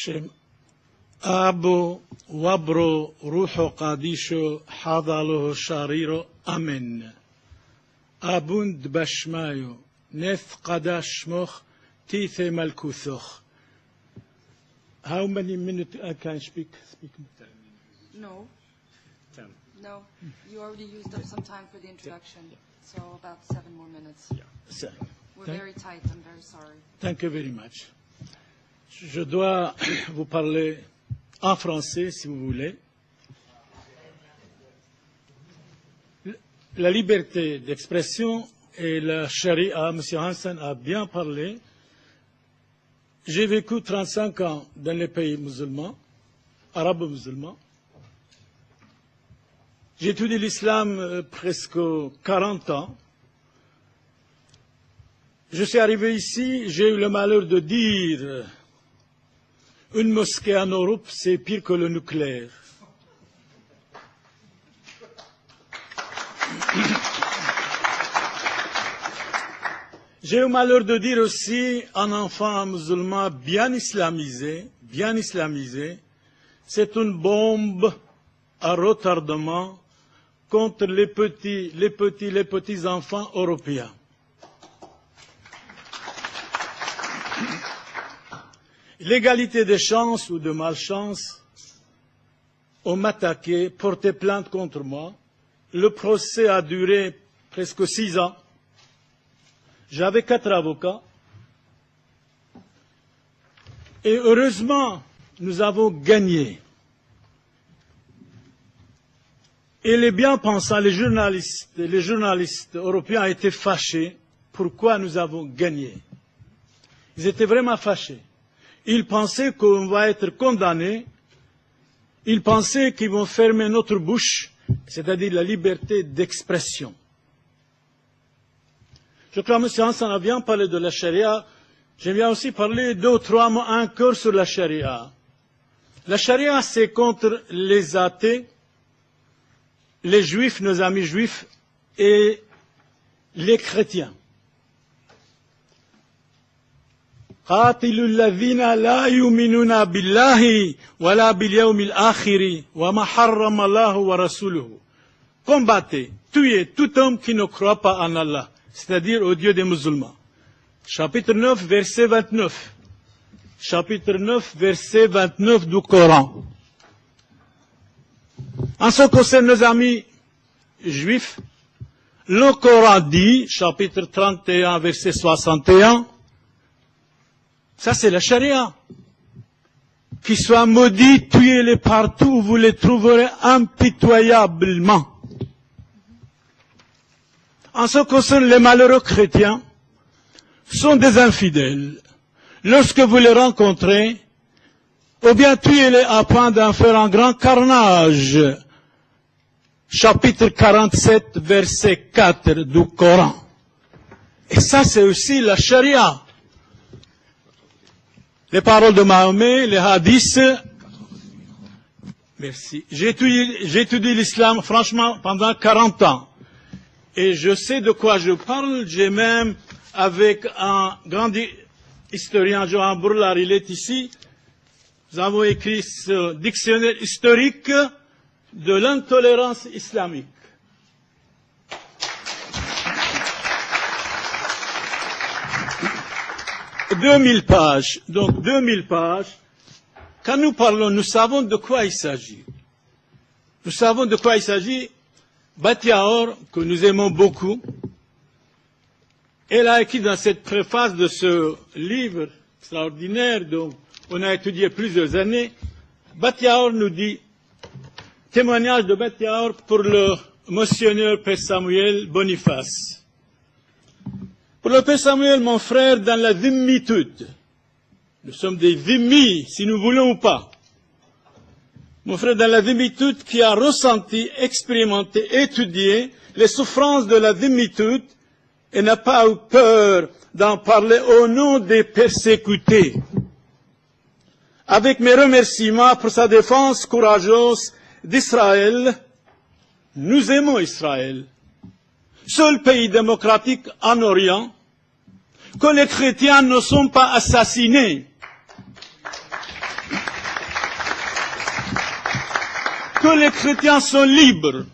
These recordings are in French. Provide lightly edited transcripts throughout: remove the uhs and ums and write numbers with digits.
شم أبو وبرو روحو قاديشو حاضاله شاريرو أمن أبوند بشمايو نث قداش مخ تيثي ملكوثوخ. How many minutes I can speak? No. 10. No, you already used up some time for the introduction, so about 7 more minutes. Yeah. We're very tight, I'm very sorry. Thank you very much. Je dois vous parler en français, si vous voulez. La liberté d'expression et la charia, M. Hansen a bien parlé. J'ai vécu 35 ans dans les pays musulmans, arabes musulmans. J'ai étudié l'islam presque 40 ans. Je suis arrivé ici, j'ai eu le malheur de dire une mosquée en Europe, c'est pire que le nucléaire. J'ai eu le malheur de dire aussi un enfant musulman bien islamisé, c'est une bombe à retardement contre les petits enfants européens. L'égalité des chances ou de malchance, on m'a attaqué, porté plainte contre moi. Le procès a duré presque 6 ans. J'avais 4 avocats. Et heureusement, nous avons gagné. Et les bien-pensants, les journalistes européens étaient fâchés. Pourquoi nous avons gagné? Ils étaient vraiment fâchés. Ils pensaient qu'on va être condamnés. Ils pensaient qu'ils vont fermer notre bouche, c'est-à-dire la liberté d'expression. Je crois que M. Hansen a bien parlé de la charia. J'aime bien aussi parler 2 ou 3 mots encore sur la charia. La charia, c'est contre les athées, les juifs, nos amis juifs, et les chrétiens. قاتلوا الذين لا يؤمنون بالله ولا باليوم الآخر وما حرم الله ورسوله. Combattez, tuez tout homme qui ne croit pas en Allah, c'est-à-dire au Dieu des musulmans. Chapitre 9, verset 29. Chapitre 9, verset 29 du Coran. En ce qui concerne nos amis juifs, le Coran dit, chapitre 31, verset 61, ça c'est la charia. Qu'ils soient maudits, tuez-les partout où vous les trouverez impitoyablement. En ce qui concerne les malheureux chrétiens, sont des infidèles. Lorsque vous les rencontrez, ou bien tuez-les à point d'en faire un grand carnage. Chapitre 47, verset 4 du Coran. Et ça c'est aussi la charia. Les paroles de Mahomet, les hadiths. Merci. J'ai étudié l'islam, franchement, pendant 40 ans. Et je sais de quoi je parle. J'ai même, avec un grand historien, Johan Bourlar, il est ici. Nous avons écrit ce dictionnaire historique de l'intolérance islamique. 2000 pages. Donc 2000 pages. Quand nous parlons, nous savons de quoi il s'agit. Nous savons de quoi il s'agit. Batiaor, que nous aimons beaucoup, elle a écrit dans cette préface de ce livre extraordinaire dont on a étudié plusieurs années, Batiaor nous dit, témoignage de Batiaor pour le monseigneur Père Samuel Boniface. Pour le Père Samuel, mon frère, dans la dhimmitude, nous sommes des dhimmis, si nous voulons ou pas. Mon frère, dans la dhimmitude, qui a ressenti, expérimenté, étudié les souffrances de la dhimmitude et n'a pas eu peur d'en parler au nom des persécutés. Avec mes remerciements pour sa défense courageuse d'Israël, nous aimons Israël. Seul pays démocratique en Orient, que les chrétiens ne sont pas assassinés. que les chrétiens sont libres.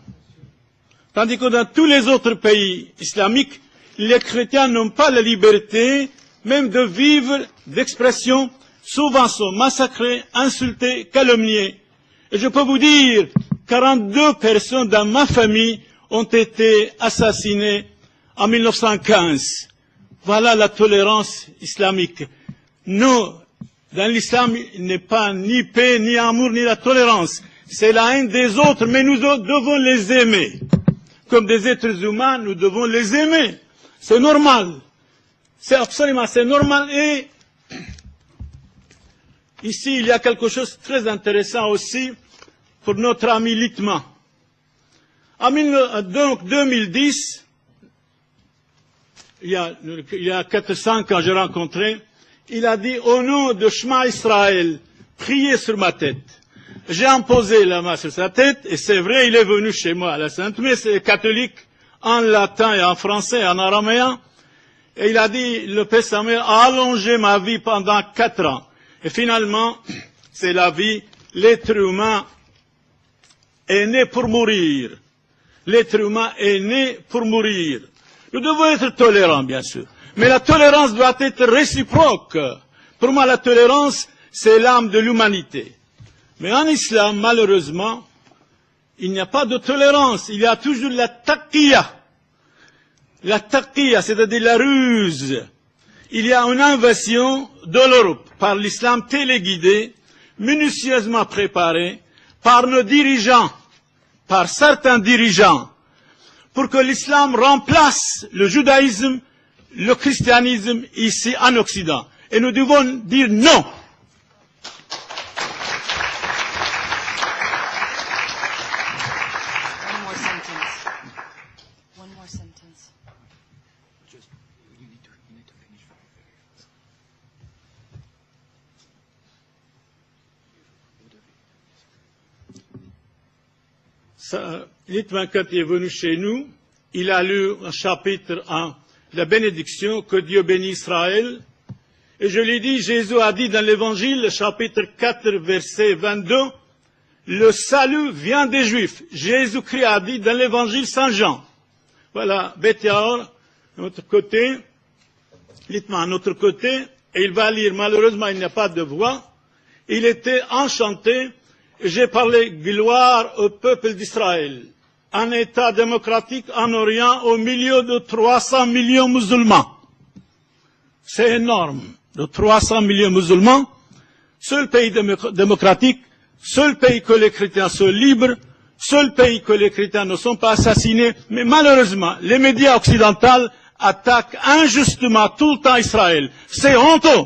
Tandis que dans tous les autres pays islamiques, les chrétiens n'ont pas la liberté même de vivre d'expression, souvent sont massacrés, insultés, calomniés. Et je peux vous dire, 42 personnes dans ma famille ont été assassinées en 1915. Voilà la tolérance islamique. Nous, dans l'islam, il n'est pas ni paix, ni amour, ni la tolérance. C'est la haine des autres, mais nous devons les aimer. Comme des êtres humains, nous devons les aimer. C'est normal. C'est absolument, c'est normal. Et ici, il y a quelque chose de très intéressant aussi pour notre ami Litman. En 2010, il y a 400 ans, j'ai rencontré, il a dit, au nom de Shema Israël, priez sur ma tête. J'ai imposé la main sur sa tête, et c'est vrai, il est venu chez moi à la Sainte Messe catholique, en latin et en français, en araméen, et il a dit, le Père Samuel a allongé ma vie pendant 4 ans. Et finalement, c'est la vie, l'être humain est né pour mourir. L'être humain est né pour mourir. Nous devons être tolérants, bien sûr. Mais la tolérance doit être réciproque. Pour moi, la tolérance, c'est l'âme de l'humanité. Mais en islam, malheureusement, il n'y a pas de tolérance. Il y a toujours la taqiyya. La taqiyya, c'est-à-dire la ruse. Il y a une invasion de l'Europe par l'islam téléguidé, minutieusement préparé, par nos dirigeants, par certains dirigeants, pour que l'islam remplace le judaïsme, le christianisme ici en Occident. Et nous devons dire non. One more sentence. Litman, quand il est venu chez nous, il a lu un chapitre 1, la bénédiction, que Dieu bénit Israël. Et je lui ai dit, Jésus a dit dans l'Évangile, chapitre 4, verset 22, le salut vient des Juifs. Jésus-Christ a dit dans l'Évangile Saint Jean. Voilà, Beth Yaor, de notre côté, Litman, à notre côté, et il va lire, malheureusement, il n'y a pas de voix. Il était enchanté. J'ai parlé gloire au peuple d'Israël, un État démocratique en Orient au milieu de 300 millions de musulmans. C'est énorme, de 300 millions de musulmans, seul pays démocratique, seul pays que les chrétiens sont libres, seul pays que les chrétiens ne sont pas assassinés, mais malheureusement, les médias occidentaux attaquent injustement tout le temps Israël. C'est honteux.